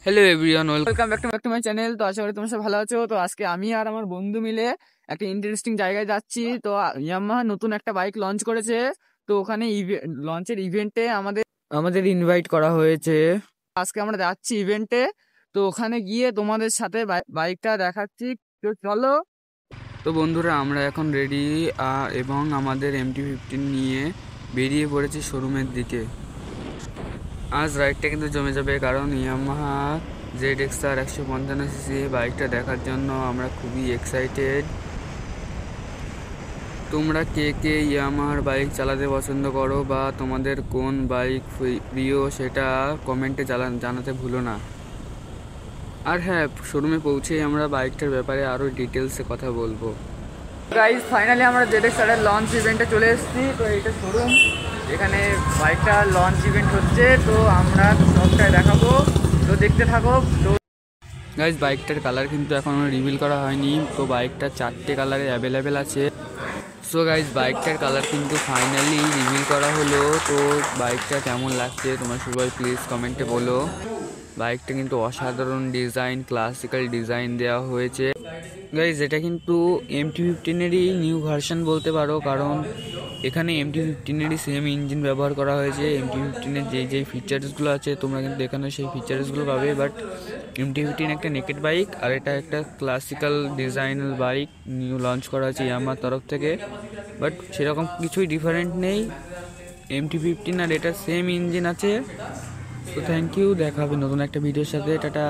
Hello everyone, welcome back to my channel. তো আশা করি তোমরা সব ভালো আছো। তো আজকে আমি আর আমার বন্ধু মিলে একটা ইন্টারেস্টিং জায়গায় যাচ্ছি। তো ইয়ামাহা নতুন একটা বাইক লঞ্চ করেছে। তো ওখানে লঞ্চের ইভেন্টে আমাদের আমাদের ইনভাইট করা হয়েছে। আজকে আমরা যাচ্ছি ইভেন্টে। তো ওখানে গিয়ে তোমাদের সাথে বাইকটা দেখাচ্ছি। তো চলো। তো বন্ধুরা, আমরা এখন রেডি এবং আমাদের MT-15 নিয়ে বেরিয়ে পড়েছি শোরুমের দিকে। আজ রাইডটা কিন্তু জমে যাবে, কারণ ইয়ামাহা ZX-R 155cc বাইকটা দেখার জন্য আমরা খুবই এক্সাইটেড। তোমরা কে কে ইয়ামাহার বাইক চালাতে পছন্দ করো বা তোমাদের কোন বাইক প্রিয় সেটা কমেন্টে জানাতে ভুলো না। আর হ্যাঁ, শোরুমে পৌঁছেই আমরা বাইকটার ব্যাপারে আরও ডিটেলসে কথা বলবো। গাইজ ফাইনালি আমরা ZX-R এর লঞ্চ ইভেন্টে চলে এসেছি। তো এইটা শোরুম, এখানে বাইকটা লঞ্চ ইভেন্ট হচ্ছে। তো আমরা সবটাই দেখাবো, তো দেখতে থাকো। তো গাইজ, বাইকটার কালার কিন্তু এখনও রিভিল করা হয়নি। তো বাইকটা 4টে কালারে অ্যাভেলেবেল আছে। সো গাইজ, বাইকটার কালার কিন্তু ফাইনালি রিভিল করা হলো। তো বাইকটা কেমন লাগছে তোমরা সবাই প্লিজ কমেন্টে বলো। বাইকটা কিন্তু অসাধারণ ডিজাইন, ক্লাসিক্যাল ডিজাইন দেওয়া হয়েছে। গাইজ, এটা কিন্তু MT-15-এরই নিউ ভার্সন বলতে পারো, কারণ এখানে MT-15-এরই সেম ইঞ্জিন ব্যবহার করা হয়েছে। MT-15-এর যেই ফিচার্সগুলো আছে তোমরা কিন্তু এখানে সেই ফিচার্সগুলো পাবে। বাট MT-15 একটা নেকেড বাইক, আর এটা একটা ক্লাসিক্যাল ডিজাইনাল বাইক নিউ লঞ্চ করা হয়েছে ইয়ামাহার তরফ থেকে। বাট সেরকম কিছুই ডিফারেন্ট নেই। MT-15 আর এটা সেম ইঞ্জিন আছে। তো থ্যাংক ইউ, দেখা হবে নতুন একটা ভিডিওর সাথে। টাটা।